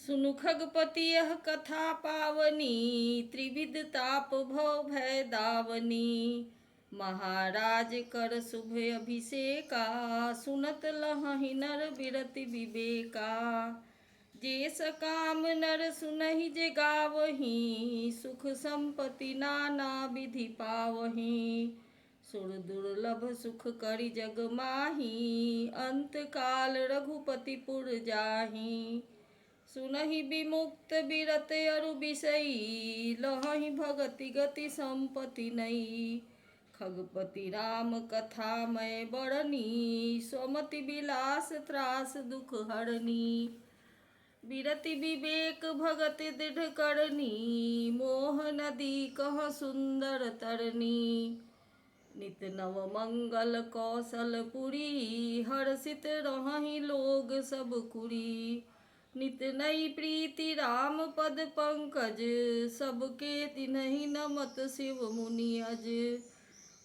सुनु खगपति यह कथा पावनी, त्रिविध ताप भव भय दावनी। महाराज कर शुभ अभिषेका, सुनत लहहि नर बिरति विवेका। जे सकाम नर सुनहि जे गावही, सुख संपत्ति नाना विधि पावही। सुर दुर्लभ सुख करि जग माही, अंत काल रघुपति पुर जाही। सुनहि विमुक्त बिरत अरु बिसई, लहहि भगति गति संपत्ति नई। खगपति राम कथा मैं बरनी, स्वमति विलास त्रास दुख हरनी। बिरति विवेक भगति दृढ़ करनी, मोह नदी कह सुंदर तरनी। नित नव मंगल कौशलपुरी, हर्षित रहहि लोग सब कुरी। नित नई प्रीति राम पद पंकज, सबके तिन्हि नमत शिव मुनि अज।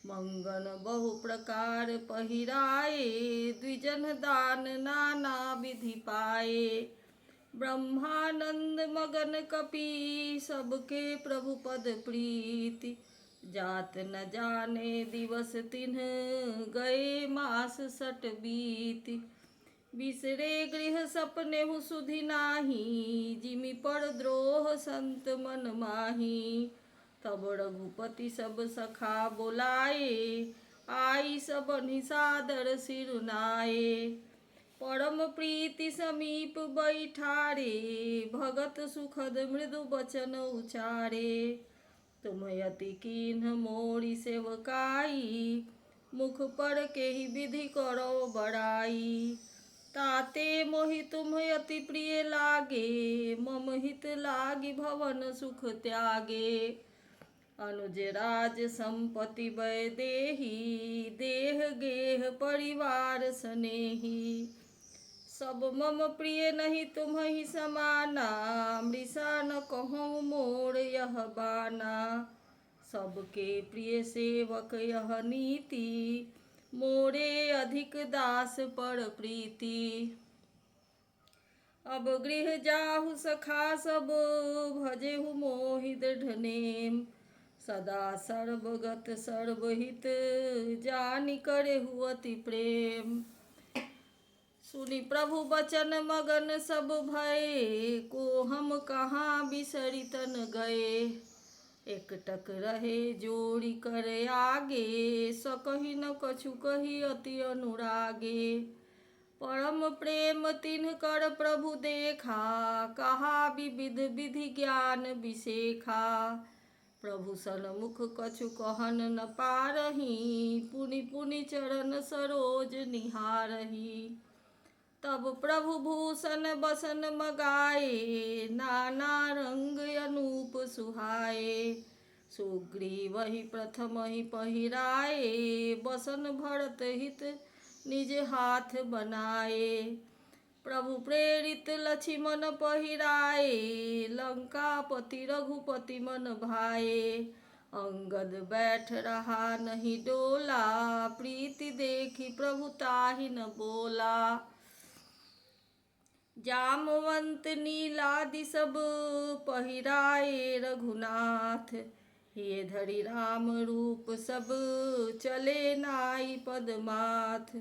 मंगन बहु प्रकार पहिराए, द्विजन दान नाना विधि पाए। ब्रह्मानंद मगन कपि, सबके प्रभु पद प्रीति। जात न जाने दिवस तिन्ह, गए मास सट बीति। बिसरे गृह सपनेहु सुधि नाही, जिमि पर द्रोह संत मन माही। तब रघुपति सब सखा बोलाए, आई सबनि सादर सिरुनाए। परम प्रीति समीप बैठारे, भगत सुखद मृदु बचन उचारे। तुम यति कीन्ह मोरी सेवकाई, मुख पर केहि विधि करो बड़ाई। ताते मोहि तुम अति प्रिय लागे, मम हित लागी भवन सुख त्यागे। अनुज राज संपत्ति वै देही, देह गेह परिवार स्नेही। सब मम प्रिय नहीं तुम्हि समाना, मृषा न कहूँ मोर यह बाना। सबके प्रिय सेवक यह नीति, मोरे अधिक दास पर प्रीति। अब गृह जाहु सखा सब, भजेहु मोहि दृढ़ नेम। सदा सर्वगत सर्वहित, जानि करेहु अति प्रेम। सुनि प्रभु बचन मगन सब भये, को हम कहाँ बिसरि तन गए। एकटक रहे जोड़ी कर आगे, सकहि न कछु कही अति अनुरागे। परम प्रेम तिन्ह कर प्रभु देखा, कहा विविध विधि ज्ञान विसेखा। प्रभु सन्मुख कछु कहन न पारही, पुनि पुनि चरण सरोज निहारही। तब प्रभु भूषण बसन मगाए, नाना रंग अनूप सुहाए। सुग्रीवहि प्रथमहि पहिराए, बसन भरत हित निज हाथ बनाए। प्रभु प्रेरित लक्ष्मण पहिराए, लंकापति रघुपति मन भाए। अंगद बैठ रहा नहीं डोला, प्रीति देखी प्रभु ताहि न बोला। जामवंत नीलादि सब पहिराए रघुनाथ, ये धरि राम रूप सब चले नाई पदमाथ।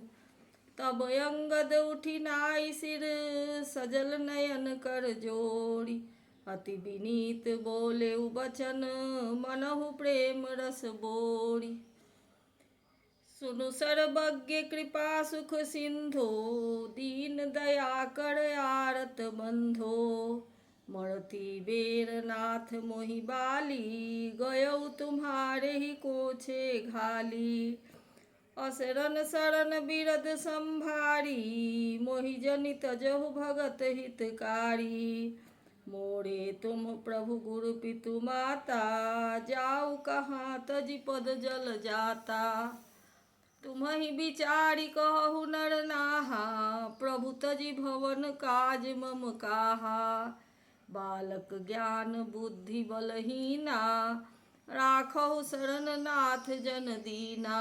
तब अंगद उठी नाई सिर, सजल नयन कर जोड़ी। अति विनीत बोले बचन, मनहु प्रेम रस बोरी। सुनु सर्वज्ञ कृपा सुख सिंधो, दीन दया कर आरत बंधो। मरती बेर नाथ मोहि बाली, गयौ तुम्हारे ही कोछे घाली। असरन सरन बिरद संभारी, मोहि जनि तजहु भगत हितकारी। मोरे तुम प्रभु गुरु पितु माता, जाऊ कहाँ तजि पद जल जाता। तुम्हि विचारि कहु नर नाहा, प्रभु तजि भवन काज मम काहा। बालक ज्ञान बुद्धि बलहीना, राखहु शरण नाथ जन दीना।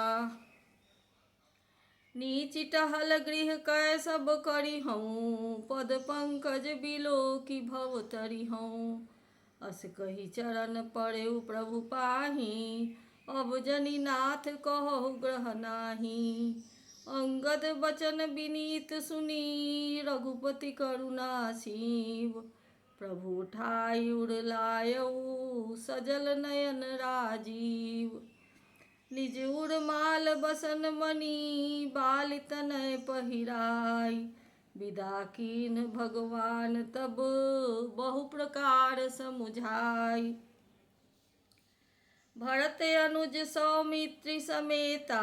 नीचि टहल गृह कै सब करी हूँ, पद पंकज बिलो की भव तरी हूँ। अस कही चरण पड़े प्रभु पाही, अब जनी नाथ कहु ग्रह नाही। अंगद बचन विनीत सुनी, रघुपति करुणा सीव। प्रभु ठाई उड़लायऊ, सजल नयन राजीव। निज उर्माल बसन मणि, बाल तनय पहिराई। विदा कीन भगवान तब, बहु प्रकार समुझाई। भरत अनुज सौमित्री समेता,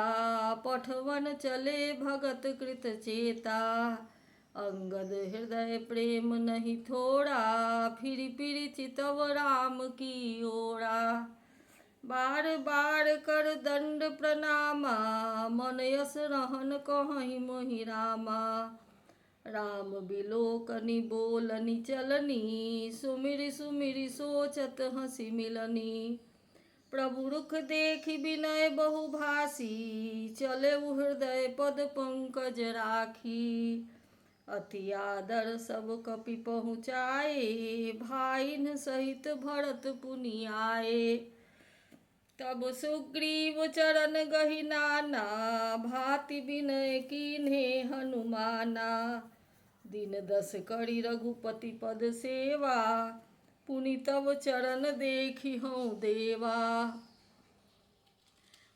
पठवन चले भगत कृत चेता। अंगद हृदय प्रेम नहीं थोड़ा, फिर फिर चितव राम की ओरा। बार बार कर दंड प्रणामा, मन यस रहन कहहि मोहि रामा। राम बिलोकनि बोलनि चलनी, सुमिरि सुमिरि सोचत हँसी मिलनी। प्रभु रुख देखि विनय बहु भासी, चले हृदय पद पंकज राखी। अति आदर सब कपि पहुँचाए, भाइन सहित भरत पुनि आए। तब सुग्रीव चरण गहि नाना, भाति विनय कीन्हे हनुमाना। दिन 10 करि रघुपति पद सेवा, पुनि तब चरण देखि हूँ देवा।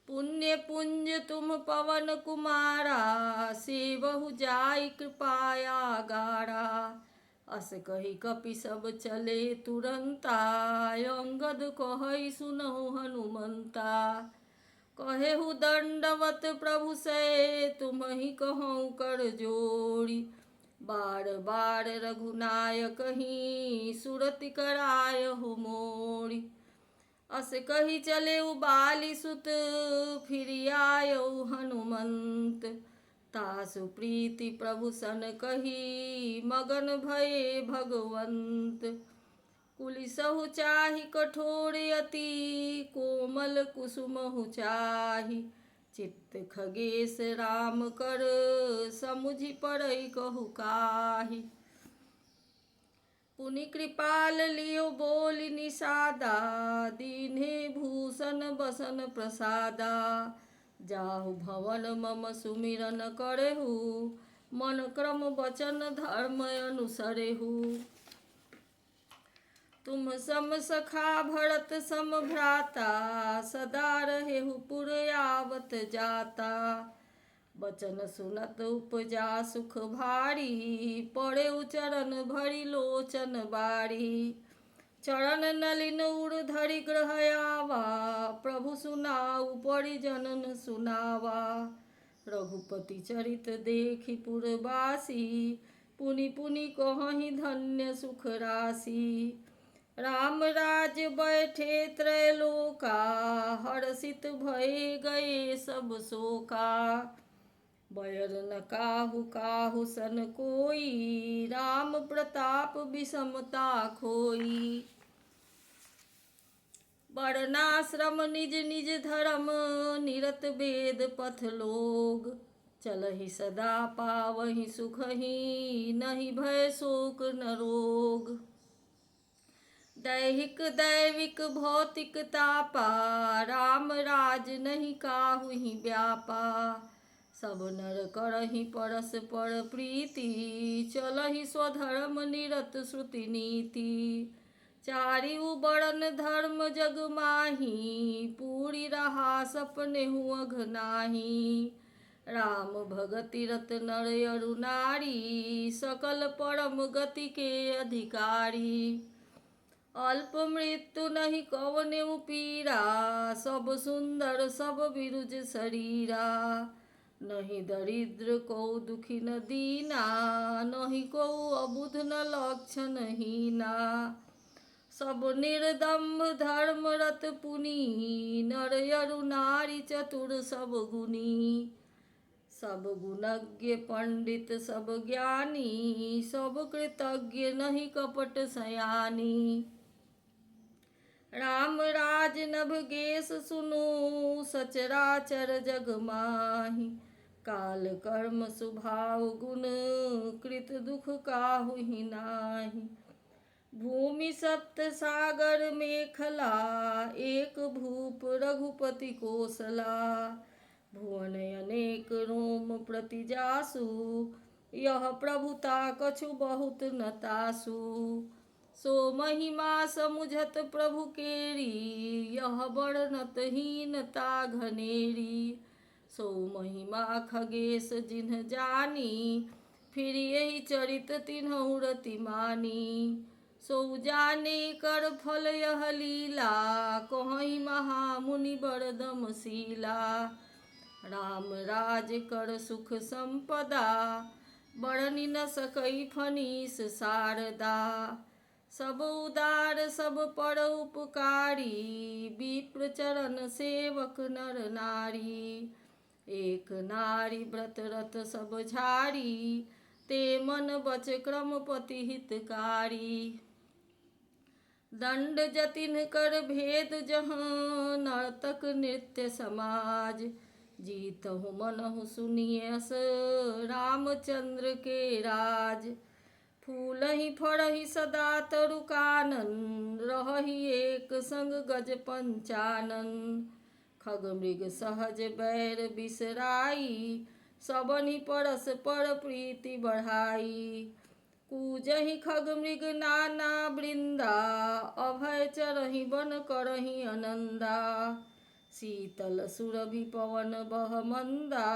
पुण्य पुंज तुम पवन कुमारा, सेवहु जाई कृपाया गारा। अस कही कपि सब चले तुरंता, अंगद कहै सुनहु हनुमंता। कहेहु दंडवत प्रभु से, तुम्हि कहूँ कर जोड़ी। बार बार रघुनायक ही, सुरति करायहु मोरी। अस कही चले बाली सुत, फिर आयऊ हनुमंत। तासु प्रीति प्रभु सन कही, मगन भये भगवंत। कुलिसहु चाहि कठोर अति, कोमल कुसुमहु चाहि। चित्त खगेश राम कर, समुझि परै कहु काही। पुनि कृपाल लियो बोलि निषादा, दीन्हे भूषण बसन प्रसादा। जाहु भवन मम सुमिरन करेहु, मन क्रम वचन धर्म अनुसरेहु। तुम सम सखा भरत सम भ्राता, सदा रहेहु पुर आवत जाता। बचन सुनत उपजा सुख भारी, पड़े चरण भरि लोचन बारी। चरण नलिन उर धरि ग्रह आवा, प्रभु सुनाऊ परिजनन सुनावा। रघुपति चरित देखि पुरवासी, पुनि पुनि कहहि धन्य सुख राशि। राम राज बैठे त्रैलोका, हर्षित भये गए सब शोका। बैर न काहू काहू सन कोई, राम प्रताप विषमता खोई। वर्णाश्रम निज निज धर्म, निरत वेद पथ लोग। चलहि सदा पावहि सुखहि, नहीं भय शोक न रोग। दैहिक दैविक भौतिक तापा, राम राज नहीं काहुहि व्यापा। सब नर करहि परस्पर प्रीति, चलहि स्वधर्म निरत श्रुति नीति। चारिउ बरन धर्म जग माही, पूरी रहा सपनेहु अघ नाही। राम भगति रत नर अरु नारी, सकल परम गति के अधिकारी। अल्प मृत्यु नहीं कवनेउ पीरा, सब सुंदर सब बिरुज शरीरा। नहीं दरिद्र को दुखी न दीना, नहीं को अबुध न लक्षण हीना। सब निर्दम्भ धर्म रत पुनि, नर अरु नारी चतुर सब गुनी। सब गुणज्ञ पंडित सब ज्ञानी, सब कृतज्ञ नहीं कपट सयानी। राम राज नभ गेस सुनु, सचराचर जग माही। काल कर्म स्वभाव गुण कृत दुख काहुहि नाही। भूमि सप्त सागर मेखला एक भूप रघुपति कोसला। भुवन अनेक रोम प्रति जासु यह प्रभुता कछु बहुत न तासु। सो महिमा समुझत प्रभु केरी यह वर्णत हीनता घनेरी। सो महिमा खगेश जिन्ह जानी फिर यही चरित तिन्हु रति मानी। सो जाने कर फल यह लीला कहीं महामुनि बरदम शीला। राम राज कर सुख संपदा बरनि न सकई फनीस शारदा। सब उदार सब पर उपकारी विप्र चरण सेवक नर नारी। एक नारी व्रत रत सब झारी ते मन बच क्रम पति हितकारी। दंड जतिन कर भेद जहाँ नर्तक नृत्य समाज। जीतहु मनहु सुनियस रामचंद्र के राज। फूलहि फड़हि सदा तरु कानन रहहि एक संग गज पंचानन। खग मृग सहज बैर बिसराई सबनि परस पर प्रीति बढ़ाई। कूजहि खग मृग नाना वृंदा अभय चरहि वन करहि आनंदा। शीतल सुरभि पवन बह मंदा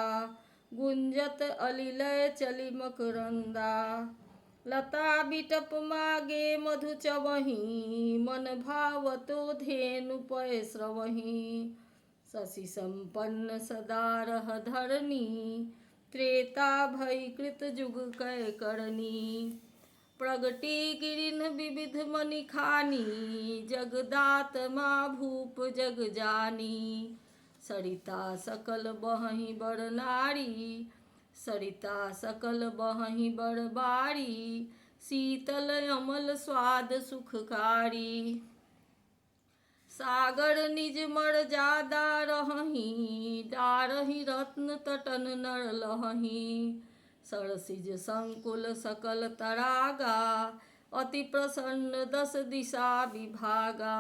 गुंजत अलिलय चली मकरंदा। लता बिटप मागे मधु चवहि मन भावतो धेनु पय स्रवहि। शशि संपन्न सदा रह धरनी त्रेता भई कृत जुग कै करनी। प्रगटी गिरिन विविध मणि खानी जगदात माँ भूप जग जानी। सरिता सकल बहहि बर नारी सरिता सकल बहहि बर बारी। शीतल अमल स्वाद सुखकारी। सागर निज मर्यादा रहहि डारहि रत्न तटन नर लहहि। सरसिज संकुल सकल तरागा अति प्रसन्न दस दिशा विभागा।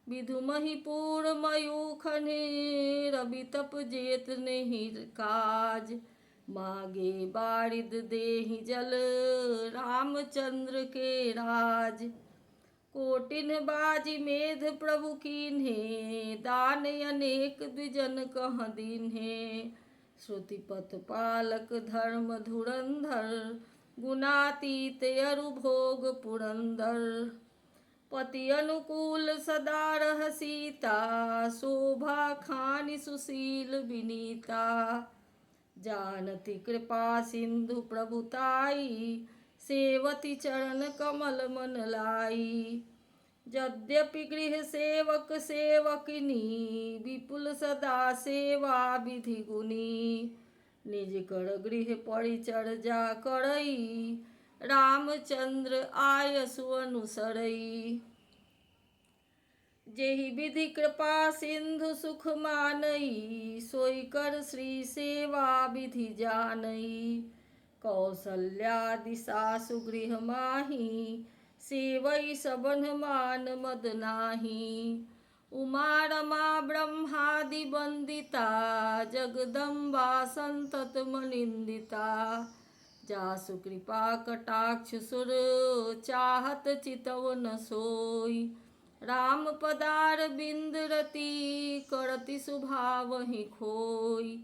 विधु महिपूर मयूख रवि तप जेत नहीं काज। मागे बारिद देहि जल रामचंद्र के राज। कोटिन बाजी मेध प्रभु कीन्हे दान अनेक द्विजन कह दीन्हे। श्रुतिपथ पालक धर्म धुरंधर गुणातीत अरु भोग पुरंदर। पति अनुकूल सदा रह सीता शोभा खानि सुशील विनीता। जानती कृपा सिंधु प्रभुताई सेवती चरण कमल मन लाई। यद्यपि गृह सेवक सेवकिनी विपुल सदा सेवा विधि गुनी। निज कर गृह परिचर्या करई रामचंद्र आयसु अनुसरई। जेहि विधि कृपा सिंधु सुख मानई सोई कर श्री सेवा विधि जानई। कौसल्यादि सासु गृह माही सेवई सबन मान मद नाही। उमा रमा ब्रह्मादि वंदिता जगदम्बा संतत मनिंदिता। जासु कृपा कटाक्ष सुर चाहत चितव न सोई। राम पदार बिंद रति करति सुभावहि खोई।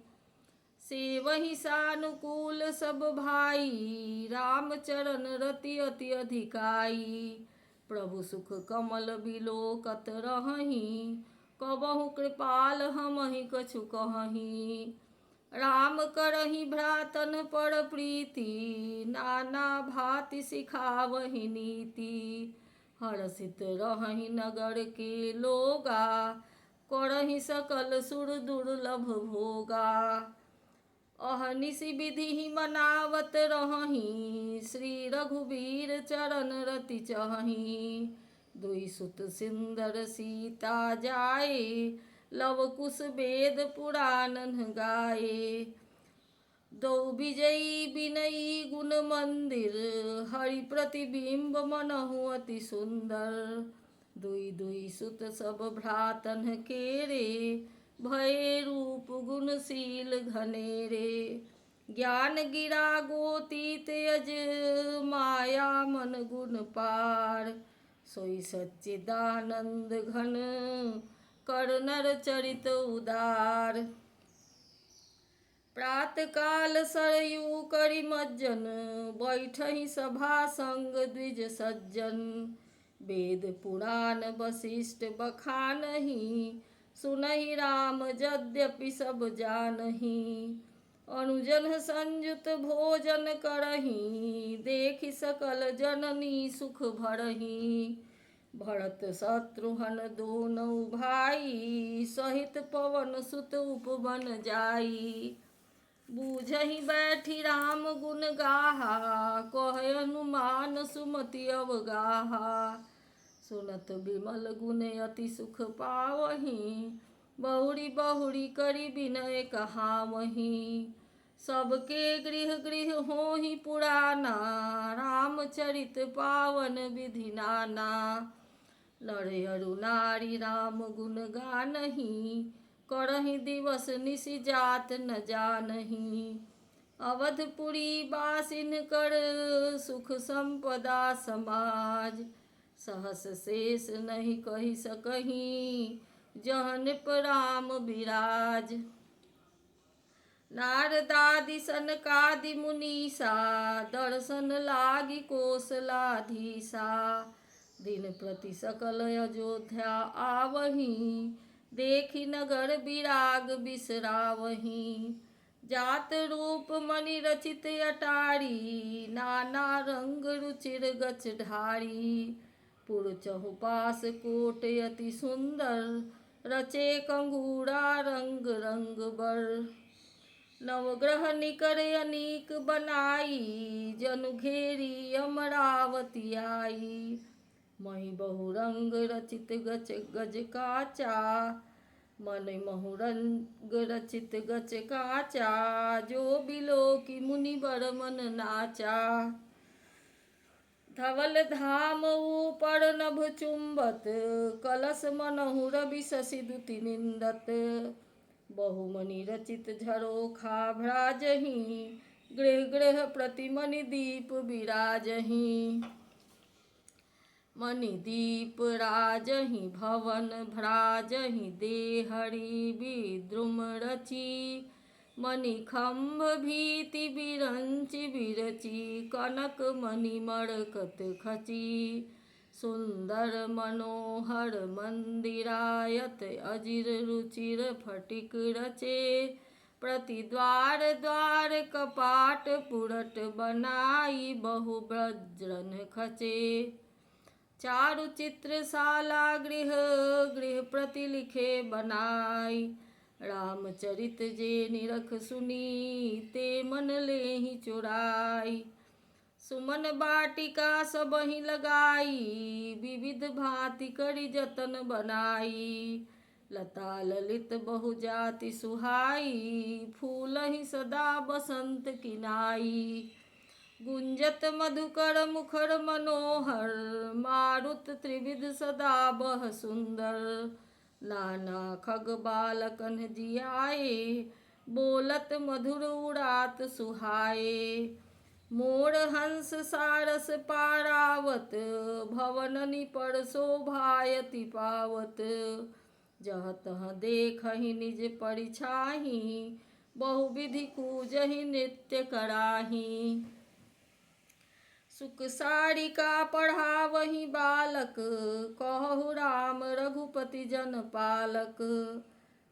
सेवहि सानुकूल सब भाई राम चरण रति अति अधिकाई। प्रभु सुख कमल बिलोकत रहहि कबहु कृपाल हमहि कछु कहहि। राम करहि भ्रातन पर प्रीति नाना भांति सिखावहि नीति। हर्षित रहहि नगर के लोगा करहि सकल सुर दुर्लभ भोगा। अहनिशि विधि मनावत रहहि श्री रघुवीर चरण रति चहहि। दुई सुत सिंदर सीता जाए लव कुश वेद पुराणन गाए। दो विजयी विनयी गुण मंदिर, हरि प्रतिबिंब मनहु अति सुंदर। दुई दुई सुत सब भ्रातन केरे, भये रूप गुणशील घनेरे। ज्ञान गिरा गोती तेज, माया मन गुण पार। सोई सच्चिदानंद घन, कर नर चरित उदार। प्रात काल सरयू करि मज्जन, बैठहि सभा संग द्विज सज्जन। वेद पुराण वशिष्ठ बखानहि, सुनहि राम यद्यपि सब जानहि। अनुजन संयुत भोजन करहि, देखि सकल जननी सुख भरहि। भरत शत्रुघ्न दोनों भाई, सहित पवन सुत उपवन जाई। बूझहि बैठी राम गुण गाहा, कहे हनुमान सुमति अवगाहा। सुनत विमल गुण अति सुख पावहि, बहुरी बहुरी करि विनय कहावहि। सबके गृह गृह होहि पुराना, रामचरित पावन विधि नाना। नर अरु नारी राम गुण गानहि, करहि दिवस निशि जात न जानहि। अवधपुरी बासिन कर, सुख संपदा समाज। सहस शेष नहीं कहि सकहि, जह नृप राम बिराज। नारदादि सनकादि मुनीसा, दर्शन लागी कौशलाधीसा। दिन प्रति सकल अयोध्या आवहि, देखि नगर विराग बिसरावहि। जात रूप मणि रचित अटारी, नाना रंग रुचिर गच ढारी। पुर चहुपास कोट अति सुंदर, रचे कंगूरा रंग रंग बर। नवग्रह निकर अनीक बनाई, जनु घेरी अमरावती आई। मही बहुरंग रचित गच गज काचा, मन बहुरंग रचित गच काचा। जो बिलोकी मुनि बर मन नाचा। धवल धाम ऊपर नभ चुंबत, कलश मनहु रवि शशि दुति निंदत। बहुमनि रचित झरोखा भ्राजहि, गृह गृह प्रति मणि दीप विराजहि। मणि दीप राजहि भवन भ्राजहि, देहरि विद्रुम रची। मणि खम्भ भीति बिरंचि बिरची, कनक मणि मरकत खची। सुंदर मनोहर मंदिरायत, अजिर रुचिर फटिक रचे। प्रति द्वार द्वार कपाट पुरट बनाई, बहु वज्रन खचे। चारु चित्रशाला गृह गृह प्रति लिखे बनाई। रामचरित जे निरख सुनी, ते मन लेहि चुराई। सुमन बाटिका सबहि लगाई, विविध भांति करि जतन बनाई। लता ललित बहु जाति सुहाई, फूलहि सदा बसंत किनाई। गुंजत मधुकर मुखर मनोहर, मारुत त्रिविध सदा बह सुंदर। नाना खग बालकन जियाए, बोलत मधुर उड़ात सुहाए। मोर हंस सारस पारावत, भवननि पर शोभायति पावत। जह तह देखहि निज परिछाहि, बहुविधि कूजहि नृत्य कराहि। सुख सारिका पढ़ावहि बालक, कहु राम रघुपति जन पालक।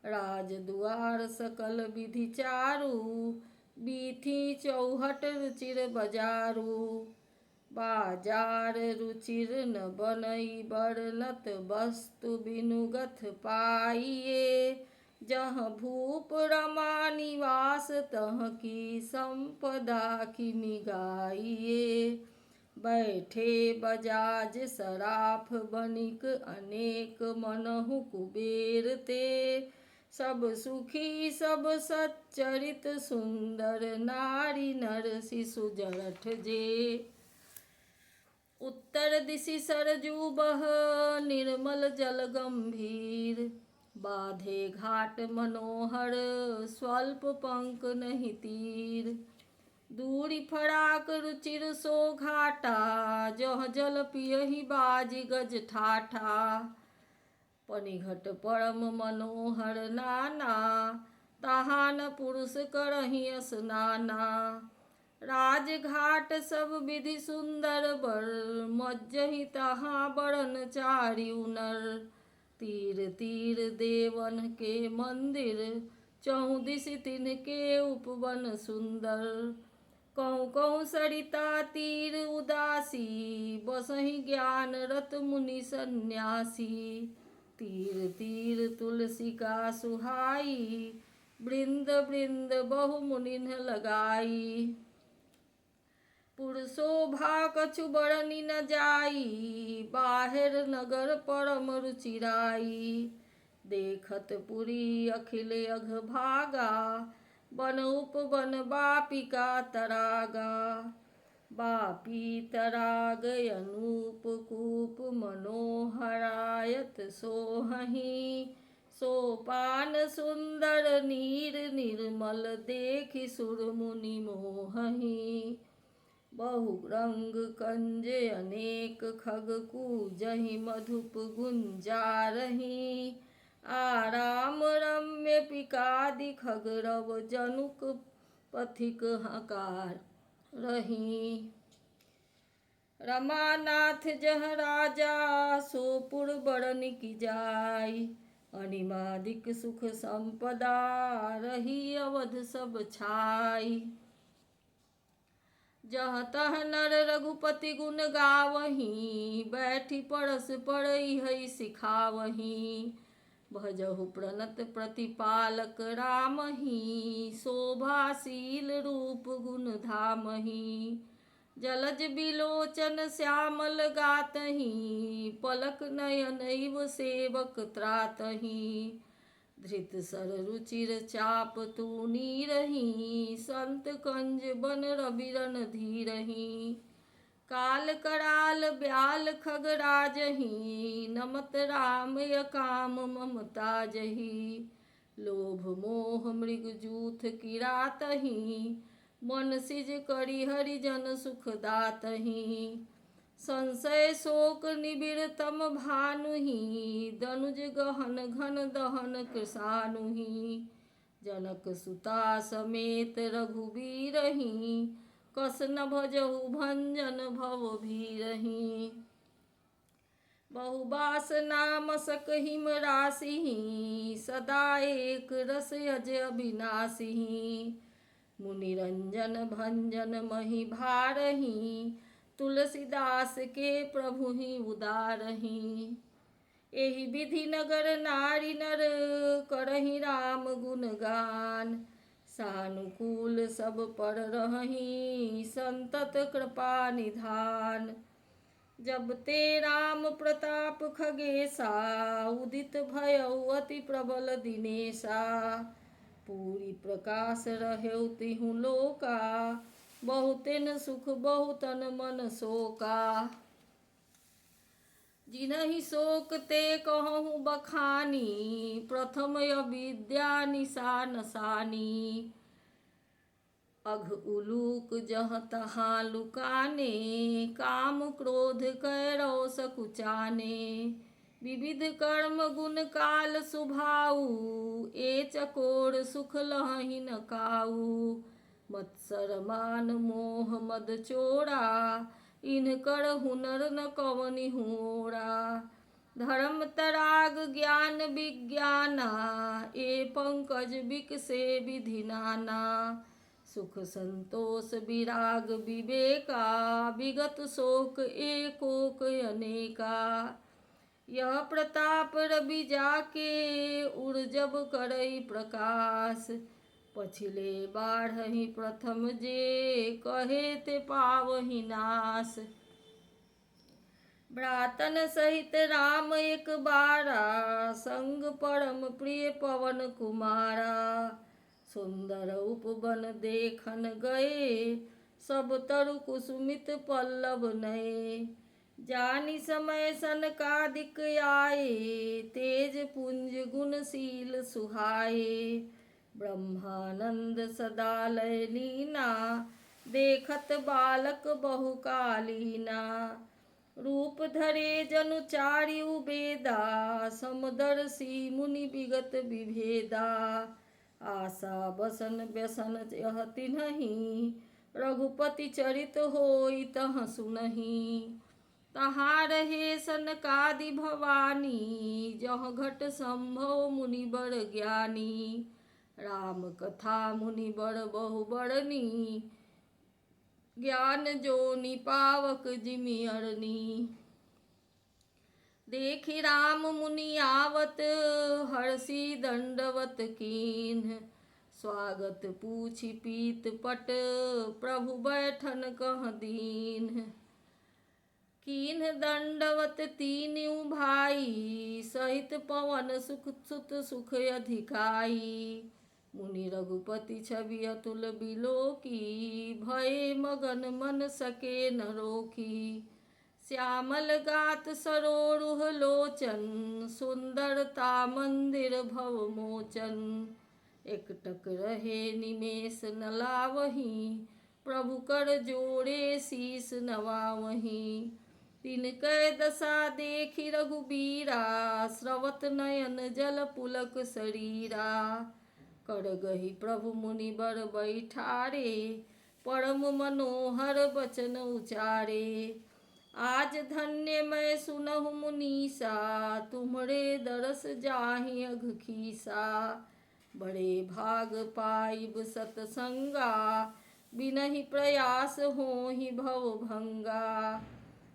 राज दुआर सकल विधि चारु, बीथी चौहट रुचिर बजारू। बाजार रुचिर न बनई बरनत, वस्तु बिनुगथ पाइए। जह भूप रमा निवास, तह की संपदा किमि गाइए। बैठे बजाज सराफ बनिक, अनेक मनहु कुबेर ते। सब सुखी सब सच्चरित सुंदर, नारी नर शिशु जरठ जे। उत्तर दिशि सरजू बह निर्मल जल गंभीर, बाधे घाट मनोहर स्वल्प पंक नहीं तीर। दूरी फराक रुचिर सो घाटा, जह जल पियहि बाजी गज ठाठा। पनिघट परम मनोहर नाना, तहाँ न पुरुष करहि स्नाना। राजघाट सब विधि सुंदर बर, मज्जहि तहाँ बरन चारिउ नर। तीर तीर देवन के मंदिर, चहुदिश तिनके उपवन सुंदर। कहूँ कहूँ सरिता तीर उदासी, बसहि ज्ञान रत मुनि सन्यासी। तीर तीर तुलसी का सुहाई, वृंद वृंद बहु मुनिन लगाई। पुरशोभा कछु बरनि न जाई, बाहिर नगर परम रुचिराई। देखत पुरी अखिल अघभागा, वन उपवन बापिका तरागा। बापी तराग अनूप कूप, मनोहरायत सोहहि। सोपान सुंदर नीर निर्मल, देखि सुर मुनि मोहहि। बहु रंग कंज अनेक खग, कूजहि मधुप गुंजारहि। आराम रम्य पिकादि खग, रव जनुक पथिक हकार रही। रमानाथ जह राजा, सोपुर बरन की जाय। अनिमादिक सुख संपदा, रही अवध सब छाई। जहाँ तह नर रघुपति गुण गावहीं, बैठी परस पढ़ई हई सिखावहीं। भजहु प्रणत प्रतिपालक रामहि, शोभाशील रूप गुण धामहि। जलज बिलोचन श्यामल गातहि, पलक नयन इव सेवक त्रातहि। धृत सर रुचिर चाप तूनी रही, संत कंज बन रविरन धीरहि। काल कराल ब्याल खग राजहि, नमत राम यकाम ममता जहि। लोभ मोह मृग जूथ किरातहि, मन सिज करि हरिजन सुख दातहि। संशय शोक निबिड़ तम भानुहि, दनुज गहन घन दहन कृशानुहि। जनक सुता समेत रघुबीरहि, कस न भजहु भंजन भव भीरहि। बहुबास नाम सक हिम राशिहि, सदा एक रस अज अविनाशिहि। मुनि रंजन भंजन महि भारहि, तुलसीदास के प्रभु ही उदारहि। एहि विधि नगर नारी नर, करहि राम गुणगान। सानुकूल सब पर रहहि, संतत कृपा निधान। जब ते राम प्रताप खगेसा, उदित भयउ अति प्रबल दिनेसा। पूरी प्रकाश रहेउ तिहु लोका, बहुतेन सुख बहुतन मन शोका। जिनहि शोक ते कहूँ बखानी, प्रथम अविद्या निशा नसानी। अघ उलूक जहाँ तहाँ लुकाने, काम क्रोध कैरौ सकुचाने। विविध कर्म गुण काल सुभाऊ, ए चकोर सुख लहहि न काऊ। मत्सर मान मोह मद चोरा, इनकर हुनर न कवनि होरा। धर्म तराग ज्ञान विज्ञाना, ए पंकज बिकसे विधि नाना। सुख संतोष विराग विवेका, विगत शोक एकोक अनेका। यह प्रताप रवि जाके, उर्जब करई प्रकाश। पछिले बाढ़हि प्रथम जे, कहे ते पावहि नाश। भ्रातन सहित राम एक बारा, संग परम प्रिय पवन कुमारा। सुंदर उपवन देखन गए, सब तरु कुसुमित पल्लव नए। जानि समय सनकादिक आए, तेज पुंज गुणशील सुहाए। ब्रह्मानंद सदा लय लीना, देखत बालक बहुकालीना। रूप धरे जनु चारिउ बेदा, समदर्शी मुनि विगत विभेदा। आशा बसन व्यसन यह तिन्हि, रघुपति चरित होई तह सुनहि। तहाँ रहे सनकादि भवानी, जहाँ घट संभव मुनि बर ज्ञानी। राम कथा मुनि बर बहु बरनी, ज्ञान जोनि पावक जिमि अरनी। देखि राम मुनि आवत, हर्षि दंडवत कीन्ह। स्वागत पूछि पीत पट, प्रभु बैठन कह दीन्ह। कीन्ह दंडवत तीनऊ भाई, सहित पवन सुख सुत सुख अधिकाई। मुनि रघुपति छवि अतुल बिलोकी, भये मगन मन सके न रोकी। श्यामल गात सरोरुह लोचन, सुंदरता मंदिर भव मोचन। एकटक रहे निमेष न लावहीं, प्रभु कर जोड़े शीस नवावहीं। तिनकै दशा देखि रघुबीरा, स्रवत नयन जल पुलक शरीरा। करगहि प्रभु मुनि बर बैठारे, परम मनोहर बचन उचारे। आज धन्य मैं सुनहु मुनीसा, तुम्हरे दरस जाहि अघ खीसा। बड़े भाग पाइब सतसंगा, बिनहि प्रयास होहि भव भंगा।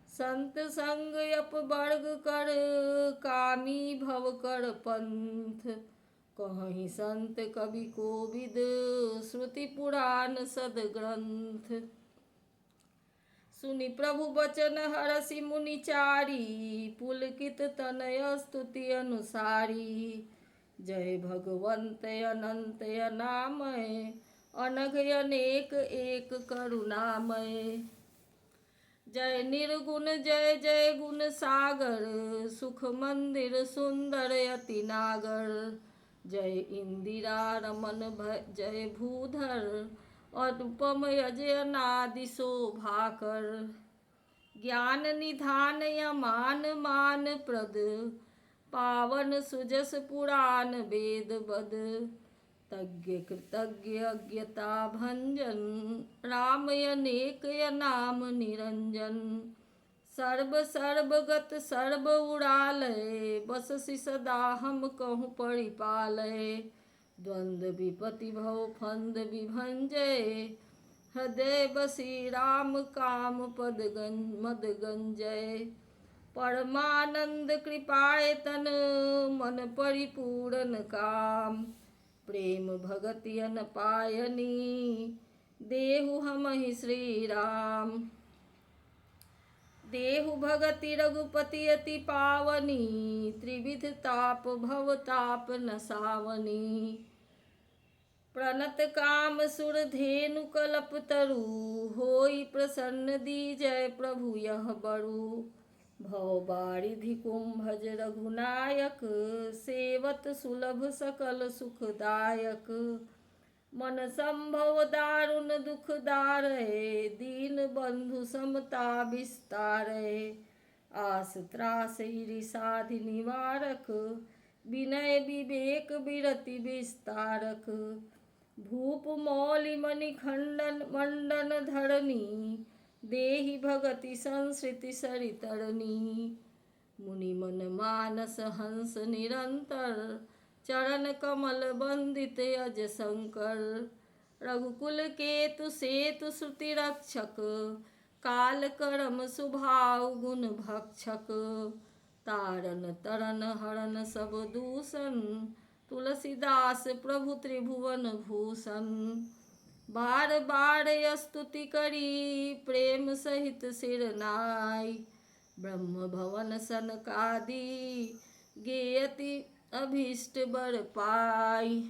संत संग अपवर्ग कर, कामी भव कर पंथ। कहहि संत कवि कोविद, श्रुति पुराण सदग्रंथ। सुनि प्रभु बचन हरषि मुनि चारी, पुलकित तनय स्तुति अनुसारी। जय भगवंत अनंत अनामय, अनघ अनेक एक करुणामय। जय निर्गुण जय जय गुण सागर, सुख मंदिर सुंदर अति नागर। जय इंदिरा रमन जय भूधर, अनुपम अजय अनादि शोभाकर। ज्ञान निधान यमान मान प्रद, पावन सुजस पुराण वेद बद। तज्ञ कृतज्ञ अज्ञता भंजन, राम अनेक नाम निरंजन। सर्व सर्वगत सर्व उड़ालय, बससि सदा हम कहूँ परिपालय। द्वंद्व विपति भव फंद विभंजय, हृदय बसी राम काम पद मद गंजय। परमानंद कृपाय तन, मन परिपूरन काम। प्रेम भगति अन पायनी, देहु हमहि श्री राम। देहु भगति रघुपति अति पावनी, त्रिविध ताप भव ताप नसावनी। प्रणत काम सुर धेनु कल्प तरु, होई प्रसन्न दीजय प्रभु यह बरु। भव बारिधि कुंभज रघुनायक, सेवत सुलभ सकल सुखदायक। मन संभव दारुण दुख दारय, दीन बंधु समता विस्तारय। आस त्रास ईरिषादि निवारक, विनय विवेक विरति विस्तारक। भूप मौलि मणिखंडन मंडन धरनी, देहि भगति संसृति सरितरनी। मुनि मन मानस हंस निरंतर, चरण कमल वंदित अज शंकर। रघुकुल केतु सेतु श्रुति रक्षक, काल करम सुभाव गुण भक्षक। तारन तरन हरन सब दूषण, तुलसीदास प्रभु त्रिभुवन भूषण। बार बार स्तुति करी, प्रेम सहित सिर नाई। ब्रह्म भवन सनकादि गेयति अभीष्ट बर पाई।